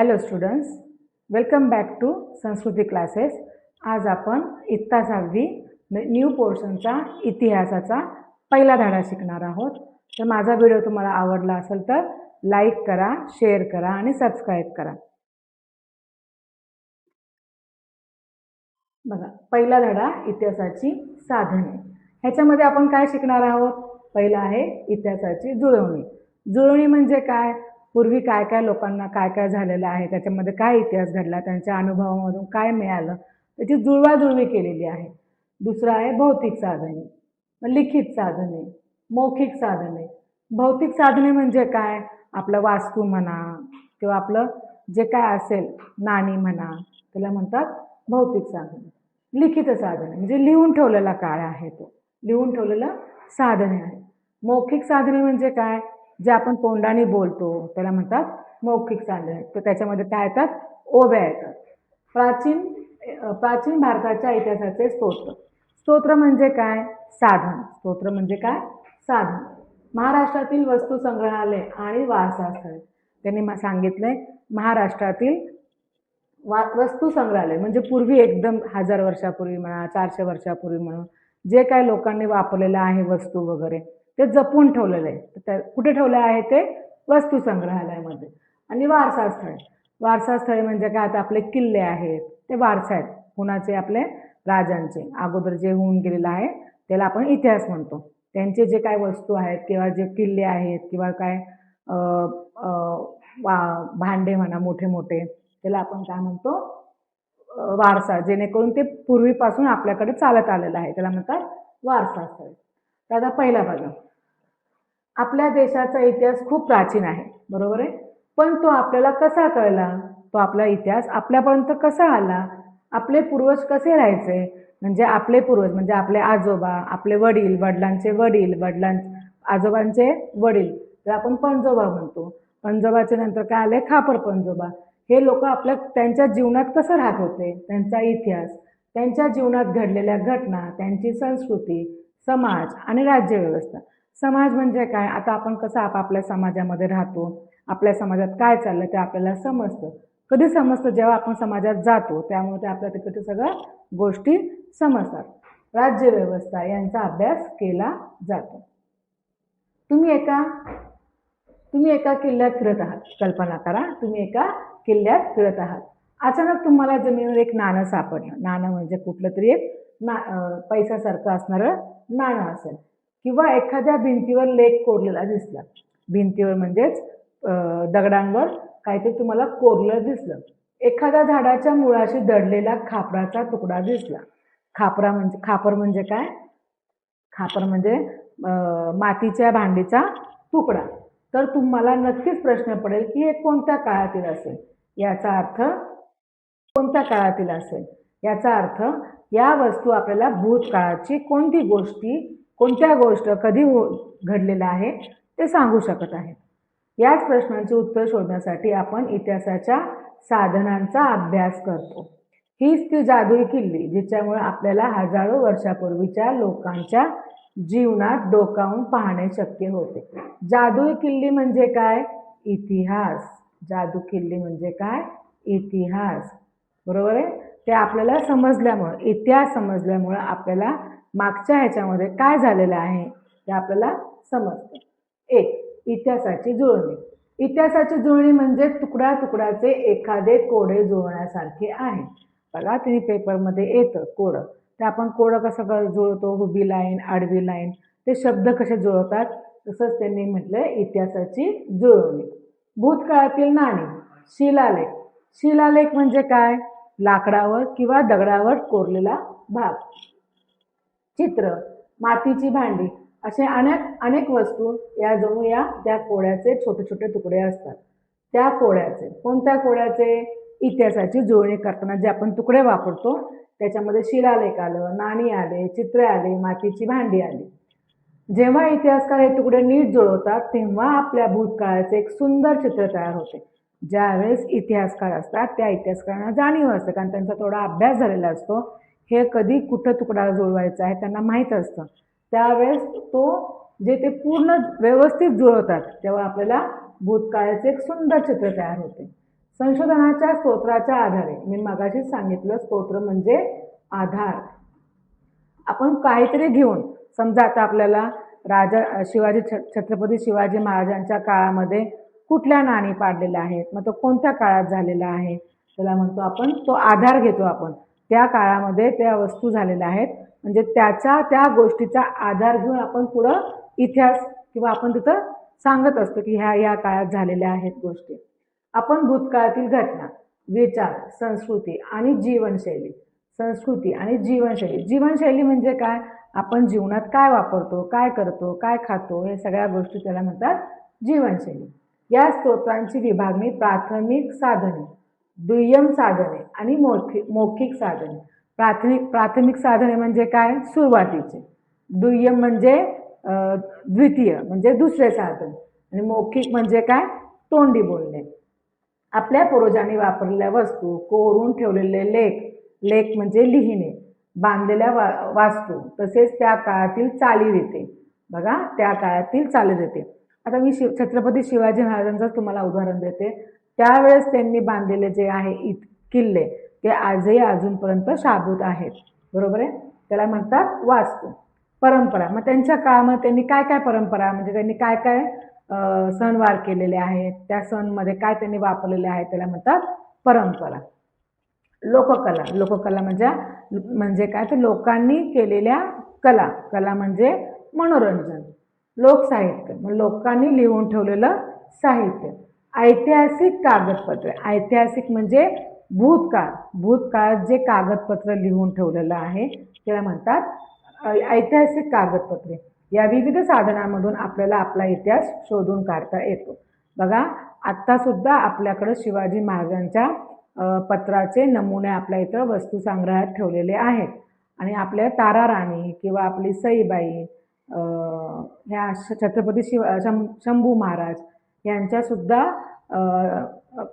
Hello students, welcome back to Sanskriti classes. आज आपण इयत्ता 6वी न्यू पोर्शनचा इतिहासाचा पहिला धडा शिकणार आहोत. तर माझा व्हिडिओ तुम्हाला आवडला असेल तर लाईक करा, शेअर करा आणि सबस्क्राईब करा. बघा, पहिला धडा इतिहासाची साधने. ह्याच्यामध्ये आपण काय शिकणार आहोत? पहिला आहे इतिहासाची जुळवणी. जुळवणी म्हणजे काय? पूर्वी काय काय लोकांना काय काय झालेलं आहे, त्याच्यामध्ये काय इतिहास घडला, त्यांच्या अनुभवामधून काय मिळालं, त्याची जुळवाजुळवी केलेली आहे. दुसरं आहे भौतिक साधने, लिखित साधने, मौखिक साधने. भौतिक साधने म्हणजे काय? आपलं वास्तू म्हणा किंवा आपलं जे काय असेल, नाणी म्हणा, त्याला म्हणतात भौतिक साधने. लिखित साधने म्हणजे लिहून ठेवलेला काळ आहे, तो लिहून ठेवलेलं साधने आहे. मौखिक साधने म्हणजे काय? जे आपण तोंडाने बोलतो त्याला म्हणतात मौखिक साधने. तर त्याच्यामध्ये काय येतात? ओव्या येतात. प्राचीन भारताच्या इतिहासाचे स्तोत्र. स्तोत्र म्हणजे काय? साधन. स्तोत्र म्हणजे काय? साधन. महाराष्ट्रातील वस्तू संग्रहालय आणि वारसा स्थळे. त्यांनी सांगितलंय महाराष्ट्रातील वस्तू संग्रहालय म्हणजे पूर्वी एकदम 1000 वर्षापूर्वी म्हणा, 400 वर्षापूर्वी म्हणा, जे काही लोकांनी वापरलेलं आहे वस्तू वगैरे ते जपून ठेवलेलं आहे. कुठे ठेवलं आहे? ते वस्तू संग्रहालयामध्ये. आणि वारसा स्थळे. वारसा स्थळे म्हणजे काय? आता आपले किल्ले आहेत, ते वारसा आहेत. कुणाचे? आपले राजांचे. अगोदर जे होऊन गेलेलं आहे त्याला आपण इतिहास म्हणतो. त्यांचे जे काय वस्तू आहेत किंवा जे किल्ले आहेत किंवा काय भांडे म्हणा मोठे मोठे, त्याला आपण काय म्हणतो? वारसा. जेणेकरून ते पूर्वीपासून आपल्याकडे चालत आलेलं आहे, त्याला म्हणतात वारसा स्थळे. तर आता पहिला बघा, आपल्या देशाचा इतिहास खूप प्राचीन आहे, बरोबर आहे. पण तो आपल्याला कसा कळला? तो आपला इतिहास आपल्यापर्यंत कसा आला? आपले पूर्वज कसे राहायचे? म्हणजे आपले पूर्वज म्हणजे आपले आजोबा, आपले वडील, वडिलांचे वडील, आजोबांचे वडील, तर आपण पंजोबा म्हणतो. पंजोबाच्या नंतर काय आले? खापर पंजोबा. हे लोक त्यांच्या जीवनात कसं राहत होते, त्यांचा इतिहास, त्यांच्या जीवनात घडलेल्या घटना, त्यांची संस्कृती, समाज आणि राज्यव्यवस्था. समाज म्हणजे काय? आता आपण कसं आपापल्या समाजामध्ये राहतो, आपल्या समाजात काय चाललं ते आपल्याला समजतं. कधी समजतं? जेव्हा आपण समाजात जातो, त्यामुळे ते आपल्या तिकडच्या सगळ्या गोष्टी समजतात. राज्यव्यवस्था यांचा अभ्यास केला जातो. तुम्ही एका किल्ल्यात फिरत आहात. कल्पना करा, तुम्ही एका किल्ल्यात फिरत आहात. अचानक तुम्हाला जमिनीवर एक नाणं सापडलं. नाणं म्हणजे कुठलं तरी एक पैशासारखं असणारं नाणं असेल. किंवा एखाद्या भिंतीवर लेख कोरलेला दिसला. भिंतीवर म्हणजेच दगडांवर काहीतरी तुम्हाला कोरलं दिसलं. एखाद्या झाडाच्या मुळाशी दडलेला खापराचा तुकडा दिसला. खापर म्हणजे काय? खापर म्हणजे मातीच्या भांडीचा तुकडा. तर तुम्हाला नक्कीच प्रश्न पडेल की हे कोणत्या काळातील असेल. याचा अर्थ कोणत्या काळातील असेल? याचा अर्थ या वस्तू आपल्याला भूतकाळाची कोणत्या गोष्ट कधी घडलेलं आहे ते सांगू शकत आहे. याच प्रश्नांची उत्तर शोधण्यासाठी आपण इतिहासाच्या साधनांचा अभ्यास करतो. हीच ती जादुई किल्ली जिच्यामुळे आपल्याला हजारो वर्षापूर्वीच्या लोकांच्या जीवनात डोकावून पाहणे शक्य होते. जादुई किल्ली म्हणजे काय? इतिहास. जादू किल्ली म्हणजे काय? इतिहास. बरोबर आहे. ते आपल्याला समजल्यामुळे, इतिहास समजल्यामुळे आपल्याला मागच्या ह्याच्यामध्ये काय झालेलं आहे ते आपल्याला समजतं. एक, इतिहासाची जुळणी. इतिहासाची जुळणी म्हणजे तुकडा तुकड्याचे एखादे कोडे जुळण्यासारखे आहे. बघा, तुम्ही पेपरमध्ये येतं कोडं. ते आपण कोडं कसं जुळवतो? उभी लाईन, आडवी लाईन, ते शब्द कसे जुळवतात, तसंच त्यांनी म्हटलंय इतिहासाची जुळवणी. भूतकाळातील नाणी. शिलालेख. शिलालेख म्हणजे काय? लाकडावर किंवा दगडावर कोरलेला भाग. चित्र, मातीची भांडी, असे अनेक वस्तू या जणू त्या कोड्याचे छोटे छोटे तुकडे असतात. त्या कोड्याचे, कोणत्या कोड्याचे? इतिहासाची जुळणी करताना जे आपण तुकडे वापरतो त्याच्यामध्ये शिलालेख आलं, नाणी आले, चित्रे आली, मातीची भांडी आली. जेव्हा इतिहासकार हे तुकडे नीट जुळवतात तेव्हा आपल्या भूतकाळाचे एक सुंदर चित्र तयार होते. ज्यावेळेस इतिहासकार असतात त्या इतिहासकारांना जाणीव असते, कारण त्यांचा थोडा अभ्यास झालेला असतो. हे कधी कुठं तुकडा जुळवायचा आहे त्यांना माहीत असतं. त्यावेळेस ते पूर्ण व्यवस्थित जुळवतात तेव्हा आपल्याला भूतकाळाचे एक सुंदर चित्र तयार होते. संशोधनाच्या स्तोत्राच्या आधारे, मी मगाशीच सांगितलं स्तोत्र म्हणजे आधार. आपण काहीतरी घेऊन, समजा आता आपल्याला छत्रपती शिवाजी महाराजांच्या काळामध्ये कुठल्या नाणी पाडलेल्या आहेत, मग तो कोणत्या काळात झालेला आहे, त्याला म्हणतो आपण तो आधार घेतो. आपण त्या काळामध्ये त्या वस्तू झालेल्या आहेत, म्हणजे त्या गोष्टीचा आधार घेऊन आपण पुढं इतिहास किंवा आपण तिथं सांगत असतो की ह्या काळात झालेल्या आहेत गोष्टी. आपण भूतकाळातील घटना, विचार, संस्कृती आणि जीवनशैली. जीवनशैली म्हणजे काय? आपण जीवनात काय वापरतो, काय करतो, काय खातो, हे सगळ्या गोष्टी त्याला म्हणतात जीवनशैली. या स्तोत्रांची विभागणी प्राथमिक साधने, दुय्यम साधने आणि मौखिक साधने. प्राथमिक साधने म्हणजे काय? सुरुवातीचे. दुय्यम म्हणजे द्वितीय म्हणजे दुसरे साधन. आणि मौखिक म्हणजे काय? तोंडी बोलणे. आपल्या पूर्वजांनी वापरलेल्या वस्तू, कोरून ठेवलेले लेख म्हणजे लिहिणे, बांधलेल्या वास्तू, तसेच त्या काळातील चालीरीती. बघा, त्या काळातील चालीरीती. आता मी छत्रपती शिवाजी महाराजांचं तुम्हाला उदाहरण देते. त्यावेळेस त्यांनी बांधलेले जे आहे किल्ले ते आजही अजूनपर्यंत शाबूत आहेत. बरोबर आहे? त्याला म्हणतात वास्तू. परंपरा, मग त्यांच्या काळामध्ये त्यांनी काय परंपरा, म्हणजे त्यांनी काय सणवार केलेले आहेत, त्या सणमध्ये काय त्यांनी वापरलेले आहे, त्याला म्हणतात परंपरा. लोककला म्हणजे काय? तर लोकांनी केलेल्या कला म्हणजे मनोरंजन. लोकसाहित्य, मग लोकांनी लिहून ठेवलेलं साहित्य. ऐतिहासिक कागदपत्रे, ऐतिहासिक म्हणजे भूतकाळात जे कागदपत्र लिहून ठेवलेलं आहे त्याला म्हणतात ऐतिहासिक कागदपत्रे. या विविध साधनांमधून आपल्याला आपला इतिहास शोधून काढता येतो. बघा, आत्ता सुद्धा आपल्याकडे शिवाजी महाराजांच्या पत्राचे नमुने आपल्या इथं वस्तू संग्रहात ठेवलेले आहेत. आणि आपल्या तारा राणी किंवा आपली सईबाई, ह्या छत्रपती शंभू महाराज यांच्या सुद्धा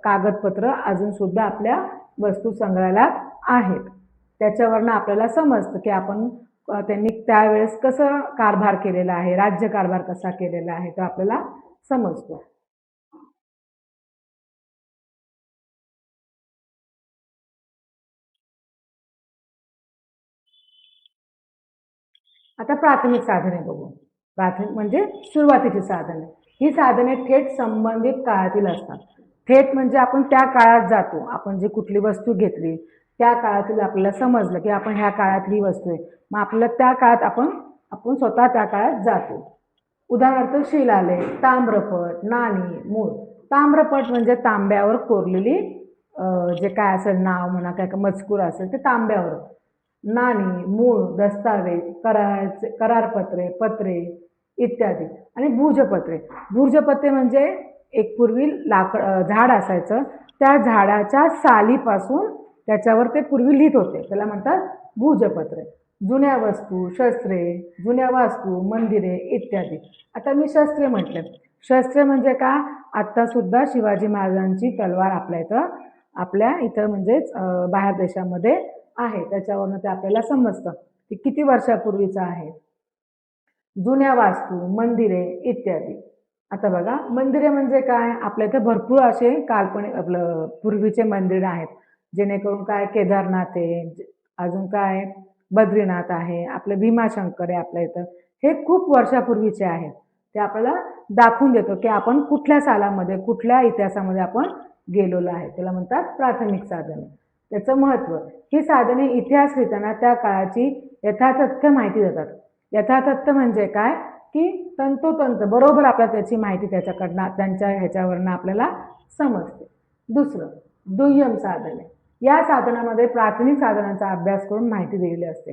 कागदपत्र अजून सुद्धा आपल्या वस्तू संग्रहालयात आहेत. त्याच्यावरनं आपल्याला समजतं की त्यांनी त्यावेळेस कसं कारभार केलेला आहे, राज्यकारभार कसा केलेला आहे, तो आपल्याला समजतो. आता प्राथमिक साधने बघू. प्राथमिक म्हणजे सुरुवातीची साधने. ही साधने थेट संबंधित काळातील असतात. थेट म्हणजे आपण त्या काळात जातो, आपण जी कुठली वस्तू घेतली त्या काळातील आपल्याला समजलं की आपण ह्या काळातली वस्तू आहे, मग आपल्याला त्या काळात आपण स्वतः त्या काळात जातो. उदाहरणार्थ शिलालेख, ताम्रपट, नाणी, मूळ. ताम्रपट म्हणजे तांब्यावर कोरलेली जे काय असेल नाव म्हणा, काय मजकूर असेल ते तांब्यावर. नाणी, मूळ, दस्तावेज, करारपत्रे, पत्रे इत्यादी. आणि भूर्जपत्रे म्हणजे एक पूर्वी झाड असायचं, त्या झाडाच्या सालीपासून त्याच्यावर ते पूर्वी लिहित होते, त्याला म्हणतात भूर्जपत्रे. जुन्या वस्तू, शस्त्रे, जुन्या वास्तू, मंदिरे इत्यादी. आता मी शस्त्रे म्हटले. शस्त्रे म्हणजे का? आत्ता सुद्धा शिवाजी महाराजांची तलवार आपल्या इथं म्हणजेच बाहेर देशामध्ये आहे. त्याच्यावरनं ते आपल्याला समजतं की किती वर्षापूर्वीचं आहे. जुन्या वास्तू, मंदिरे इत्यादी. आता बघा, मंदिरे म्हणजे काय? आपल्या इथं भरपूर असे काल्पनिक पूर्वीचे मंदिर आहेत, जेणेकरून काय केदारनाथ आहे, अजून काय बद्रीनाथ आहे, आपलं भीमाशंकर आहे आपल्या इथं. हे खूप वर्षापूर्वीचे आहेत. ते आपल्याला दाखवून देतो की आपण कुठल्या सालामध्ये, कुठल्या इतिहासामध्ये आपण गेलेलो आहे. त्याला म्हणतात प्राथमिक साधने. त्याचं महत्त्व, ही साधने इतिहास लिहिताना त्या काळाची यथातथ्य माहिती देतात. यथातथ्य म्हणजे काय? की तंतोतंत बरोबर आपल्याला त्याची माहिती त्यांच्या ह्याच्यावरनं आपल्याला समजते. दुसरं, दुय्यम साधने. या साधनामध्ये प्राथमिक साधनांचा अभ्यास करून माहिती दिलेली असते.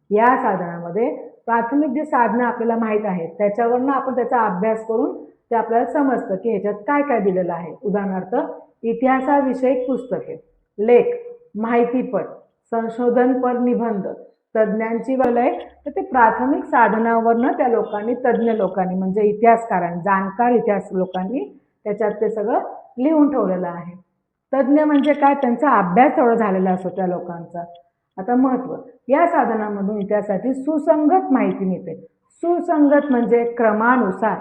या साधनामध्ये प्राथमिक जे साधनं आपल्याला माहीत आहेत त्याच्यावरनं आपण त्याचा अभ्यास करून ते आपल्याला समजतं की ह्याच्यात काय दिलेलं आहे. उदाहरणार्थ, इतिहासाविषयक पुस्तके, लेख, माहितीपट, संशोधनपर निबंध, तज्ज्ञांची वलय. तर ते प्राथमिक साधनावरनं त्या तज्ज्ञ लोकांनी म्हणजे इतिहासकारांनी, जाणकार इतिहास लोकांनी त्याच्यात ते सगळं लिहून ठेवलेलं आहे. तज्ज्ञ म्हणजे काय? त्यांचा अभ्यास तेवढा झालेला असतो त्या लोकांचा. आता महत्त्व, या साधनांमधून इतिहासाची सुसंगत माहिती मिळते. सुसंगत म्हणजे क्रमानुसार.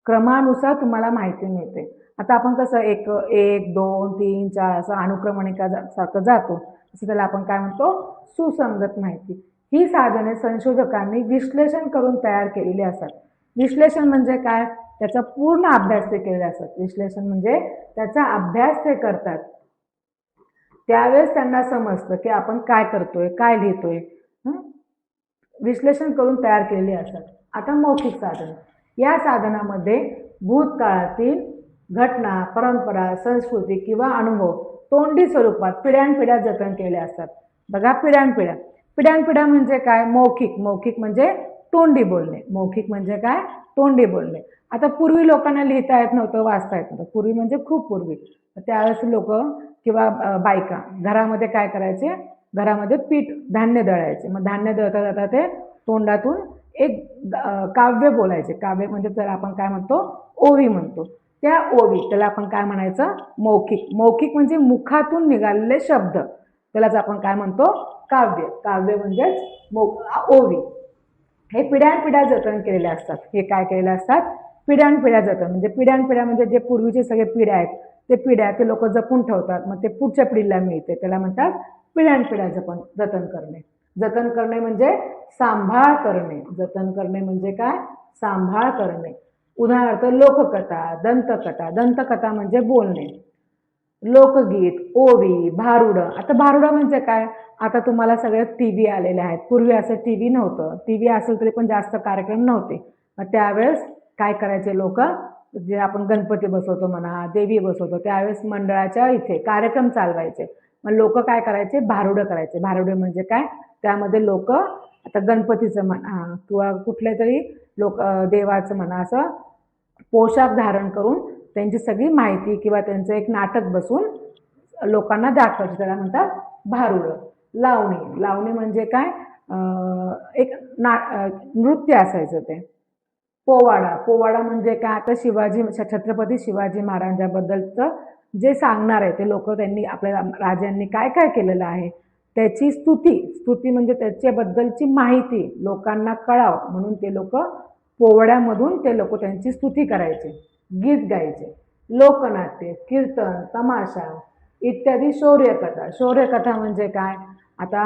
क्रमानुसार तुम्हाला माहिती मिळते. आता आपण कसं एक 2 3 4 असं अनुक्रमणिका सारखं जातो, असं त्याला आपण काय म्हणतो, सुसंगत माहिती. ही साधने संशोधकांनी विश्लेषण करून तयार केलेली असतात. विश्लेषण म्हणजे काय, त्याचा पूर्ण अभ्यास ते केलेले असतात. विश्लेषण म्हणजे त्याचा अभ्यास ते करतात. त्यावेळेस त्यांना समजतं की आपण काय करतोय, काय लिहितोय. विश्लेषण करून तयार केलेली असतात. आता मौखिक साधन, या साधनामध्ये भूतकाळातील घटना, परंपरा, संस्कृती किंवा अनुभव तोंडी स्वरूपात पिढ्यानपिढ्या जतन केले असतात. बघा, पिढ्यानपिढ्या. पिढ्यानपिढ्या म्हणजे काय, मौखिक. मौखिक म्हणजे तोंडी बोलणे. मौखिक म्हणजे काय, तोंडी बोलणे. आता पूर्वी लोकांना लिहिता येत नव्हतं, वाचता येत नव्हतं. पूर्वी म्हणजे खूप पूर्वी. त्यावेळेस लोक किंवा बायका घरामध्ये काय करायचे, घरामध्ये पीठ धान्य दळायचे. मग धान्य दळता दळता ते तोंडातून एक काव्य बोलायचे. काव्य म्हणजे त्याला आपण काय म्हणतो, ओवी म्हणतो. त्या ओवी, त्याला आपण काय म्हणायचं, मौखिक. मौखिक म्हणजे मुखातून निघालेले शब्द, त्यालाच आपण काय म्हणतो, काव्य. काव्य म्हणजेच ओवी. हे पिढ्यानपिढ्या जतन केलेले असतात. हे काय केलेले असतात, पिढ्यानपिढ्या जतन. म्हणजे पिढ्यानपिढ्या म्हणजे जे पूर्वीचे सगळे पिढ्या आहेत, ते पिढ्या ते लोक जपून ठेवतात. मग ते पुढच्या पिढीला मिळते, त्याला म्हणतात पिढ्यानपिढ्या जतन करणे. जतन करणे म्हणजे सांभाळ करणे. जतन करणे म्हणजे काय, सांभाळ करणे. उदाहरणार्थ लोककथा, दंतकथा. दंतकथा म्हणजे बोलणे. लोकगीत, ओवी, भारुडं. आता भारुडं म्हणजे काय, आता तुम्हाला सगळे टीव्ही आलेले आहेत. पूर्वी असं टीव्ही नव्हतं. टीव्ही असेल तरी पण जास्त कार्यक्रम नव्हते. मग त्यावेळेस काय करायचे लोक, जे आपण गणपती बसवतो म्हणा, देवी बसवतो, त्यावेळेस मंडळाच्या इथे कार्यक्रम चालवायचे. मग लोक काय करायचे, भारुडं करायचे. भारुडे म्हणजे काय, त्यामध्ये लोक आता गणपतीचं म्हणा किंवा कुठल्या तरी देवाचं म्हणा, असं पोशाख धारण करून त्यांची सगळी माहिती किंवा त्यांचं एक नाटक बसून लोकांना दाखवायचे, त्याला म्हणतात भारुडं. लावणी. लावणी म्हणजे काय, एक नृत्य असायचं ते. पोवाडा. पोवाडा म्हणजे काय, आता छत्रपती शिवाजी महाराजांबद्दलचं जे सांगणार आहे, ते लोक त्यांनी आपल्या राजांनी काय काय केलेलं आहे त्याची स्तुती. स्तुती म्हणजे त्याच्याबद्दलची माहिती लोकांना कळावं म्हणून ते लोक पोवाड्यामधून ते लोक त्यांची स्तुती करायचे, गीत गायचे. लोकनाट्य, कीर्तन, तमाशा इत्यादी. शौर्यकथा. शौर्यकथा म्हणजे काय, आता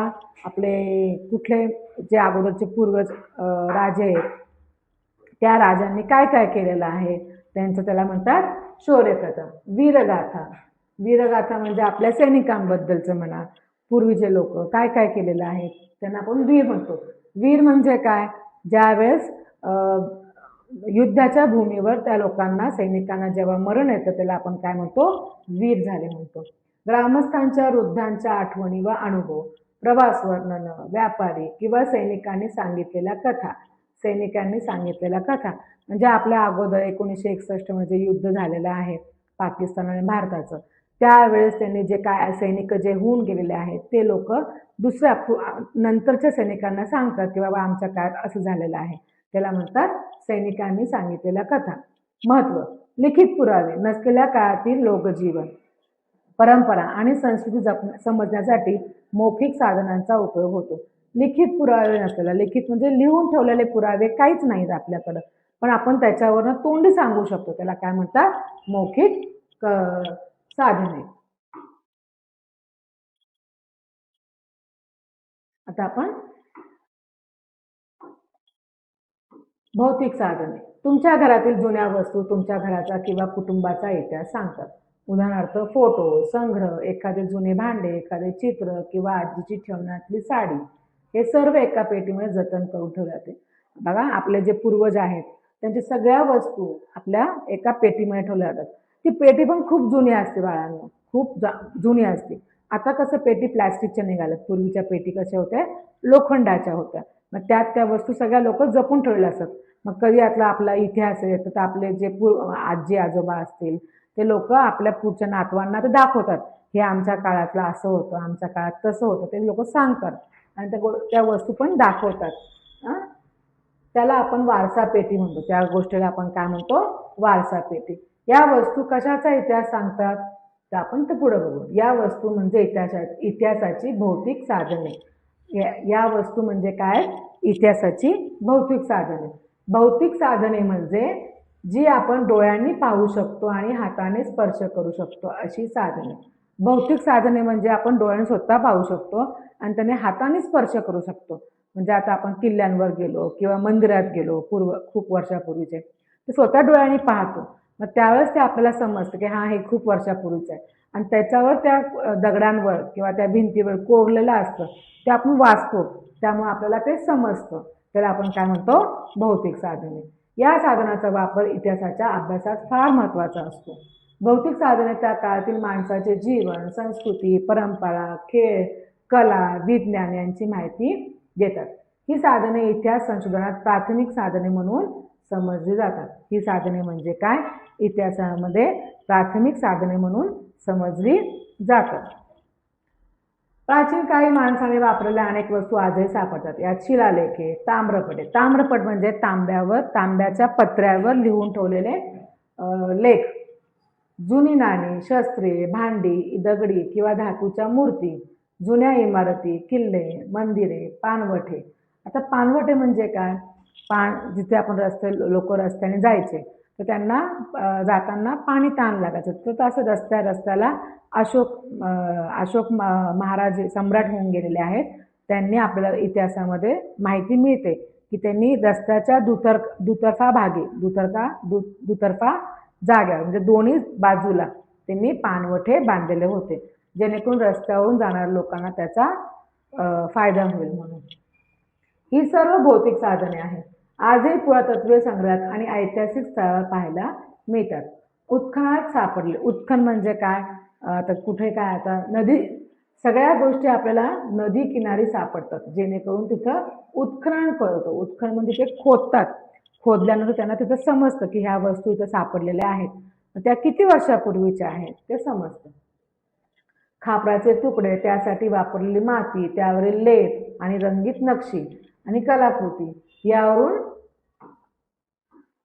आपले कुठले जे अगोदरचे पूर्वज राजे आहेत, त्या राजांनी काय काय केलेलं आहे त्यांचं, त्याला म्हणतात शौर्यकथा. वीरगाथा. वीरगाथा म्हणजे आपल्या सैनिकांबद्दलचं म्हणा, पूर्वीचे लोक काय काय केलेलं आहे त्यांना आपण वीर म्हणतो. वीर म्हणजे काय, ज्यावेळेस युद्धाच्या भूमीवर त्या लोकांना, सैनिकांना जेव्हा मरण येतं, त्याला आपण काय म्हणतो, वीर झाले म्हणतो. ग्रामस्थांच्या, वृद्धांच्या आठवणी व अनुभव, प्रवास वर्णन, व्यापारी किंवा सैनिकांनी सांगितलेल्या कथा. सैनिकांनी सांगितलेल्या कथा म्हणजे आपल्या अगोदर 1961 मध्ये युद्ध झालेलं आहे पाकिस्तान आणि भारताचं. त्यावेळेस त्यांनी जे काय सैनिक जे होऊन गेलेले आहेत, ते लोक दुसऱ्या नंतरच्या सैनिकांना सांगतात की बाबा आमच्या काळात असं झालेलं आहे, त्याला म्हणतात सैनिकांनी सांगितलेल्या कथा. महत्व. लिखित पुरावे नसलेल्या काळातील लोकजीवन, परंपरा आणि संस्कृती समजण्यासाठी मौखिक साधनांचा उपयोग होतो. लिखित पुरावे नसलेला. लिखित म्हणजे लिहून ठेवलेले पुरावे काहीच नाहीत आपल्याकडं, पण आपण त्याच्यावरनं तोंडी सांगू शकतो, त्याला काय म्हणतात, मौखिक साधने. आता आपण भौतिक साधने. तुमच्या घरातील जुन्या वस्तू तुमच्या घराचा किंवा कुटुंबाचा इतिहास सांगतात. उदाहरणार्थ फोटो, संग्रह, एखादे जुने भांडे, एखादे चित्र किंवा आजीची ठेवण्यातली साडी, हे सर्व एका पेटीमध्ये जतन करून ठेवले जाते. बघा, आपले जे पूर्वज आहेत त्यांच्या सगळ्या वस्तू आपल्या एका पेटीमध्ये ठेवल्या जातात. ती पेटी पण खूप जुनी असते बाळांनो, खूप जुनी असते. आता कसं पेटी प्लॅस्टिकच्या निघाल्यात, पूर्वीच्या पेटी कशा होत्या, लोखंडाच्या होत्या. मग त्यात त्या वस्तू सगळ्या लोक जपून ठेवलेल्या असतात. मग कधी आपला इतिहास आहे तर आपले जे आजी आजोबा असतील ते लोक आपल्या पुढच्या नातवांना ते दाखवतात, हे आमच्या काळातलं असं होतं, आमच्या काळात तसं होतं, ते लोक सांगतात आणि त्या वस्तू पण दाखवतात. त्याला आपण वारसा पेटी म्हणतो. त्या गोष्टीला आपण काय म्हणतो, वारसा पेटी. या वस्तू कशाचा इतिहास सांगतात तर आपण ते पुढे बघू. या वस्तू म्हणजे इतिहासाची भौतिक साधने. या वस्तू म्हणजे काय, इतिहासाची भौतिक साधने. भौतिक साधने म्हणजे जी आपण डोळ्यांनी पाहू शकतो आणि हाताने स्पर्श करू शकतो अशी साधने. भौतिक साधने म्हणजे आपण डोळ्यांनी स्वतः पाहू शकतो आणि त्याने हाताने स्पर्श करू शकतो. म्हणजे आता आपण किल्ल्यांवर गेलो किंवा मंदिरात गेलो खूप वर्षापूर्वीचे, ते स्वतः डोळ्यांनी पाहतो. मग त्यावेळेस ते आपल्याला समजतं की हा हे खूप वर्षापूर्वीचं आहे आणि त्याच्यावर त्या दगडांवर किंवा त्या भिंतीवर कोरलेलं असतं ते आपण वाचतो, त्यामुळे आपल्याला ते समजतं. त्याला आपण काय म्हणतो, भौतिक साधने. या साधनाचा वापर इतिहासाच्या अभ्यासात फार महत्त्वाचा असतो. भौतिक साधने त्या काळातील माणसाचे जीवन, संस्कृती, परंपरा, खेळ, कला, विज्ञान यांची माहिती देतात. ही साधने इतिहास संशोधनात प्राथमिक साधने म्हणून समजली जातात. ही साधने म्हणजे काय, इतिहासामध्ये प्राथमिक साधने म्हणून समजली जातात. प्राचीन काळी माणसाने वापरलेल्या अनेक वस्तू आजही सापडतात. यात शिलालेख आहे, ताम्रपट आहे. ताम्रपट म्हणजे तांब्याच्या पत्र्यावर लिहून ठेवलेले लेख. जुनी नाणी, शस्त्रे, भांडी, दगडी किंवा धातूच्या मूर्ती, जुन्या इमारती, किल्ले, मंदिरे, पाणवठे. आता पाणवठे म्हणजे काय, जिथे आपण लोक रस्त्याने जायचे तर त्यांना जाताना पाणी ताण लागायचं, तर असं रस्त्याला अशोक महाराज सम्राट होऊन गेलेले आहेत. त्यांनी आपल्याला इतिहासामध्ये माहिती मिळते की त्यांनी रस्त्याच्या दुतर्फा जाग्यावर म्हणजे दोन्ही बाजूला त्यांनी पाणवठे बांधलेले होते, जेणेकरून रस्त्यावरून जाणाऱ्या लोकांना त्याचा फायदा होईल म्हणून. ही सर्व भौतिक साधने आहेत. आजही पुरातत्वीय संग्रहात आणि ऐतिहासिक स्थळावर पाहायला मिळतात. उत्खनात सापडले. उत्खन म्हणजे काय, आता कुठे काय, आता नदी, सगळ्या गोष्टी आपल्याला नदी किनारी सापडतात, जेणेकरून तिथं उत्खनन करतो. उत्खनन म्हणजे ते खोदतात. खोदल्यानंतर त्यांना तिथं समजतं की ह्या वस्तू इथं सापडलेल्या आहेत, त्या किती वर्षापूर्वीच्या आहेत ते समजतं. खापराचे तुकडे, त्यासाठी वापरलेली माती, त्यावरील लेप आणि रंगीत नक्षी आणि कलाकृती, यावरून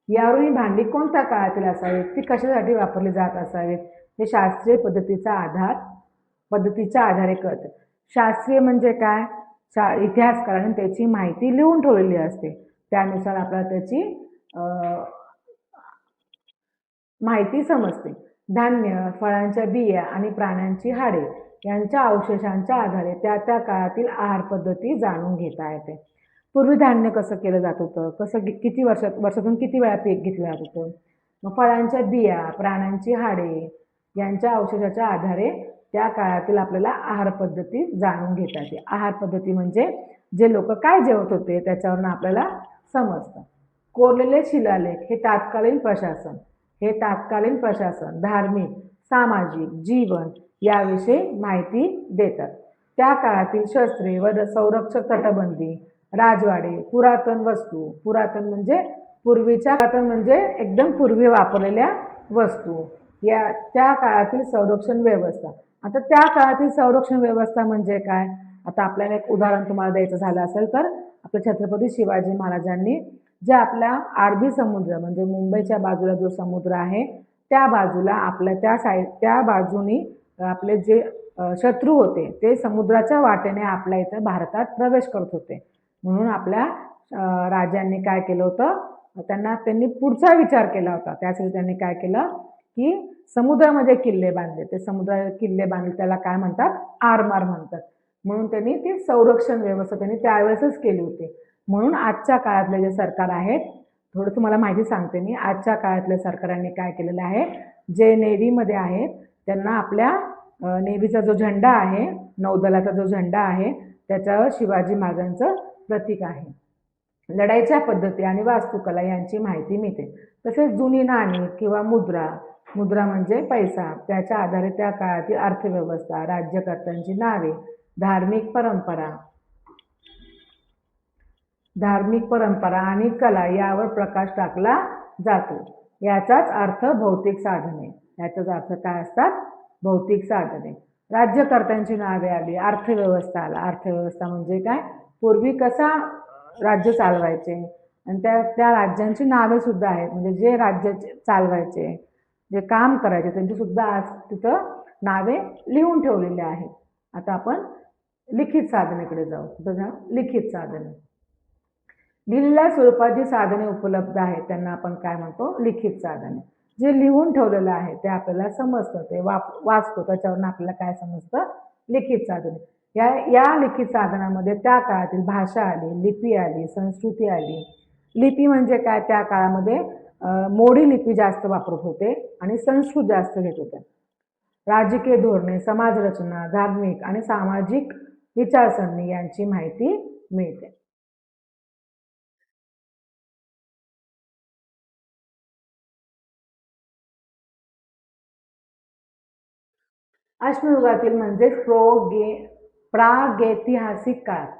ही भांडी कोणत्या काळातील असावीत, ती कशासाठी वापरली जात असावीत, हे शास्त्रीय पद्धतीच्या आधारे कळतं. शास्त्रीय म्हणजे काय, इतिहासकारांनी त्याची माहिती लिहून ठेवलेली असते, त्यानुसार आपल्याला त्याची माहिती समजते. धान्य, फळांच्या बिया आणि प्राण्यांची हाडे यांच्या अवशेषांच्या आधारे त्या काळातील आहार पद्धती जाणून घेता येते. पूर्वी धान्य कसं केलं जात होतं, किती वर्षातून किती वेळा पीक घेतलं जात होतं. मग फळांच्या बिया, प्राण्यांची हाडे यांच्या अवशेषाच्या आधारे त्या काळातील आपल्याला आहार पद्धती जाणून घेता येते. आहार पद्धती म्हणजे जे लोक काय जेवत होते त्याच्यावरून आपल्याला समजतं. कोरलेले शिलालेख हे तत्कालीन प्रशासन, धार्मिक, सामाजिक जीवन याविषयी माहिती देतात. त्या काळातील शस्त्रे व संरक्षक तटबंदी, राजवाडे, पुरातन वस्तू, पुरातन म्हणजे एकदम पूर्वी वापरलेल्या वस्तू, या त्या काळातील संरक्षण व्यवस्था. आता त्या काळातील संरक्षण व्यवस्था म्हणजे काय, आता आपल्याला एक उदाहरण तुम्हाला द्यायचं झालं असेल तर आपल्या छत्रपती शिवाजी महाराजांनी जे आपल्या अरबी समुद्र म्हणजे मुंबईच्या बाजूला जो समुद्र आहे त्या बाजूला आपल्या त्या बाजूनी आपले जे शत्रू होते ते समुद्राच्या वाटेने आपल्या इथं भारतात प्रवेश करत होते. म्हणून आपल्या राजांनी काय केलं होतं, त्यांनी पुढचा विचार केला होता. त्यासाठी त्यांनी काय केलं की समुद्रामध्ये किल्ले बांधले. ते समुद्रात किल्ले बांधले त्याला काय म्हणतात, आरमार म्हणतात. म्हणून त्यांनी ती संरक्षण व्यवस्था त्यांनी त्यावेळेसच केली होती. म्हणून आजच्या काळातले जे सरकार आहेत, थोडं तुम्हाला माहिती सांगते मी, आजच्या काळातल्या सरकारांनी काय केलेलं आहे, जे नेव्हीमध्ये आहेत त्यांना आपल्या नेव्हीचा जो झेंडा आहे, नौदलाचा जो झेंडा आहे त्याच्यावर शिवाजी महाराजांचं प्रतीक आहे. लढाईच्या पद्धती आणि वास्तुकला यांची माहिती मिळते. तसेच जुनी नाणी किंवा मुद्रा म्हणजे पैसा, त्याच्या आधारे त्या काळातील अर्थव्यवस्था, राज्यकर्त्यांची नावे, धार्मिक परंपरा आणि कला यावर प्रकाश टाकला जातो. याचाच अर्थ भौतिक साधने. याचाच अर्थ काय असतात, भौतिक साधने. राज्यकर्त्यांची नावे आली, अर्थव्यवस्था आला. अर्थव्यवस्था म्हणजे काय, पूर्वी कसा राज्य चालवायचे आणि त्या राज्यांची नावे सुद्धा आहेत, म्हणजे जे राज्य चालवायचे, जे काम करायचे त्यांची सुद्धा आज तिथं नावे लिहून ठेवलेली आहेत. आता आपण लिखित साधनेकडे जाऊ. लिखित साधने. लिहिलेल्या स्वरूपाची साधने उपलब्ध आहेत त्यांना आपण काय म्हणतो, लिखित साधने. जे लिहून ठेवलेलं आहे ते आपल्याला समजतं, ते वाचतो, त्याच्यावरून आपल्याला काय समजतं, लिखित साधने. या लिखित साधनामध्ये त्या काळातील भाषा आली, लिपी आली, संस्कृती आली. लिपी म्हणजे काय, त्या काळामध्ये मोडी लिपी जास्त वापरत होते आणि संस्कृत जास्त घेत होते. राजकीय धोरणे, समाजरचना, धार्मिक आणि सामाजिक विचारसरणी यांची माहिती मिळते. अश्मयुगातील म्हणजेच प्रागैतिहासिक काळात,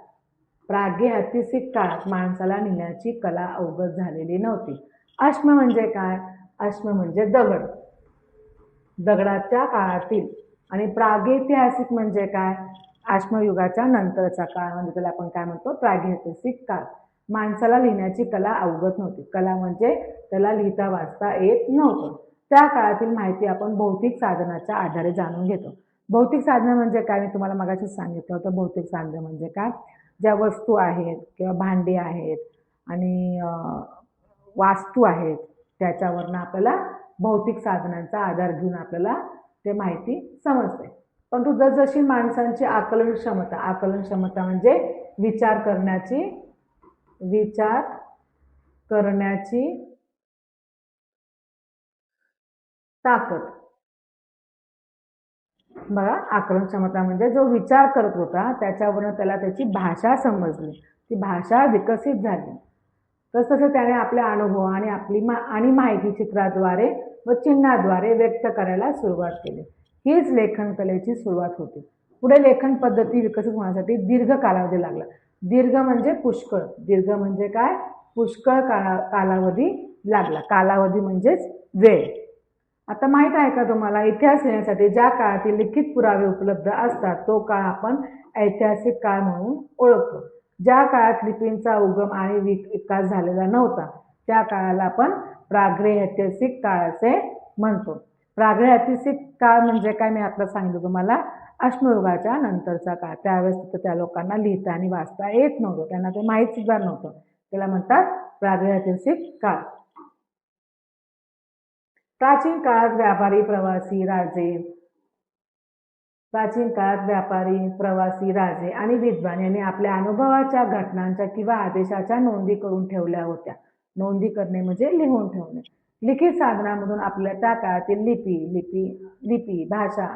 प्रागैतिहासिक काळात माणसाला लिहिण्याची कला अवगत झालेली नव्हती. अश्म म्हणजे काय, अश्म म्हणजे दगड, दगडाच्या काळातील. आणि प्रागैतिहासिक म्हणजे काय, अश्मयुगाच्या नंतरचा काळ, म्हणजे त्याला आपण काय म्हणतो, प्रागैतिहासिक काळ. माणसाला लिहिण्याची कला अवगत नव्हती. कला म्हणजे त्याला लिहिता वाचता येत नव्हतं. त्या काळातील माहिती आपण भौतिक साधनाच्या आधारे जाणून घेतो. भौतिक साधनं म्हणजे काय, मी तुम्हाला मगाशीच सांगितलं होतं. भौतिक साधनं म्हणजे काय, ज्या वस्तू आहेत किंवा भांडी आहेत आणि वास्तू आहेत, त्याच्यावरनं आपल्याला भौतिक साधनांचा आधार घेऊन आपल्याला ते माहिती समजते. परंतु जसजशी माणसांची आकलन क्षमता म्हणजे विचार करण्याची ताकद. बघा, आकलन क्षमता म्हणजे जो विचार करत होता त्याच्यावरून त्याला त्याची भाषा समजली, ती भाषा विकसित झाली. तसतसं त्याने आपले अनुभव आणि माहिती चित्राद्वारे व चिन्हाद्वारे व्यक्त करायला सुरुवात केली. हीच लेखन कलेची सुरुवात होती. पुढे लेखन पद्धती विकसित होण्यासाठी दीर्घ कालावधी लागला. दीर्घ म्हणजे पुष्कळ, दीर्घ म्हणजे काय, पुष्कळ कालावधी लागला. कालावधी म्हणजेच वेळ. आता माहित आहे का तुम्हाला, इतिहास लिहिण्यासाठी ज्या काळातील लिखित पुरावे उपलब्ध असतात तो काळ आपण ऐतिहासिक काळ म्हणून ओळखतो. ज्या काळात लिपींचा उगम आणि विकास झालेला नव्हता त्या काळाला आपण प्रागैतिहासिक काळ असे म्हणतो. प्रागैतिहासिक काळ म्हणजे काय, मी आता सांगितलं तुम्हाला, अश्मयुगाच्या नंतरचा काळ. त्यावेळेस त्या लोकांना लिहिता आणि वाचता येत नव्हतं, त्यांना ते माहीत सुद्धा नव्हतं. त्याला म्हणतात प्रागैतिहासिक काळ. प्राचीन काळात व्यापारी, प्रवासी, राजे आणि विद्वान यांनी आपल्या अनुभवाच्या, घटनांच्या किंवा आदेशाच्या नोंदी करून ठेवल्या होत्या. नोंदी करणे म्हणजे लिहून ठेवणे. लिखित साधनामधून आपल्या त्या काळातील लिपी, भाषा,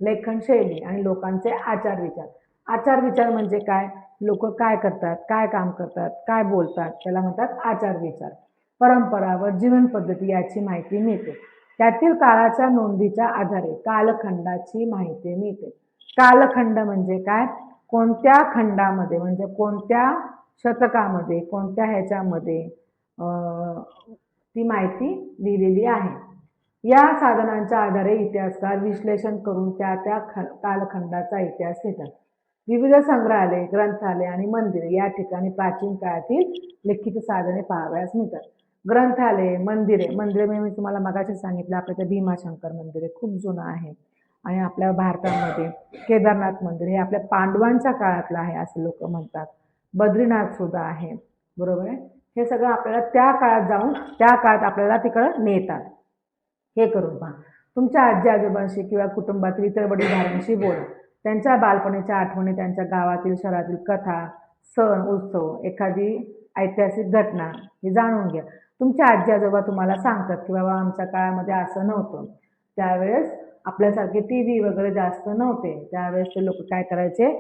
लेखन शैली आणि लोकांचे आचार विचार म्हणजे काय, लोक काय करतात, काय काम करतात, काय बोलतात, त्याला म्हणतात आचार विचार. परंपरा व जीवन पद्धती याची माहिती मिळते. त्यातील काळाच्या नोंदीच्या आधारे कालखंडाची माहिती मिळते. कालखंड म्हणजे काय, कोणत्या खंडामध्ये म्हणजे कोणत्या शतकामध्ये, कोणत्या ह्याच्यामध्ये ती माहिती लिहिलेली आहे. या साधनांच्या आधारे इतिहासकार विश्लेषण करून त्या कालखंडाचा इतिहास लिहितात. विविध संग्रहालय, ग्रंथालय आणि मंदिरे या ठिकाणी प्राचीन काळातील लिखित साधने पाहावयास मिळतात. ग्रंथालय, मंदिरे मी तुम्हाला मगाशी सांगितलं, आपल्या त्या भीमाशंकर मंदिर आहे, खूप जुनं आहे. आणि आपल्या भारतामध्ये केदारनाथ मंदिर हे आपल्या पांडवांच्या काळातलं आहे असं लोक म्हणतात. बद्रीनाथ सुद्धा आहे, बरोबर आहे. हे सगळं आपल्याला त्या काळात जाऊन त्या काळात आपल्याला तिकडं नेतात. हे करून पहा. तुमच्या आजी आजोबांशी किंवा कुटुंबातील इतर वडीलधाऱ्यांशी बोला. त्यांच्या बालपणीच्या आठवणी, त्यांच्या गावातील शहरातील कथा, सण, उत्सव, एखादी ऐतिहासिक घटना हे जाणून घ्या. तुमच्या आजी आजोबा तुम्हाला सांगतात की बाबा आमच्या काळामध्ये असं नव्हतं, त्यावेळेस आपल्यासारखे टीव्ही वगैरे जास्त नव्हते, त्यावेळेस ते लोक काय करायचे,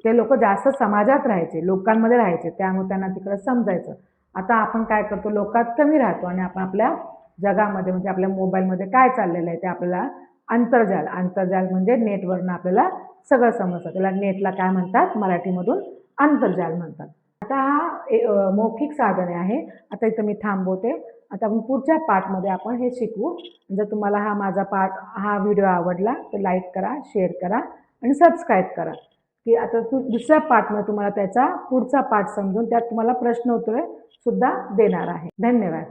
ते लोक जास्त समाजात राहायचे, लोकांमध्ये राहायचे, त्यामुळे त्यांना तिकडं समजायचं. आता आपण काय करतो, लोकात कमी राहतो आणि आपण आपल्या जगामध्ये म्हणजे आपल्या मोबाईलमध्ये काय चाललेलं आहे ते आपल्याला आंतरजाल म्हणजे नेटवरनं आपल्याला सगळं समजतं. त्याला नेटला काय म्हणतात, मराठीमधून आंतरजाल म्हणतात. आता हा मौखिक साधने आहे. आता इथं मी थांबवते. आता आपण पुढच्या पार्टमध्ये आपण हे शिकवू. जर तुम्हाला हा व्हिडिओ आवडला तर लाईक करा, शेअर करा आणि सबस्क्राईब करा. की आता दुसऱ्या पार्टमध्ये तुम्हाला त्याचा पुढचा पार्ट समजून त्यात तुम्हाला प्रश्न उत्तरे सुद्धा देणार आहे. धन्यवाद.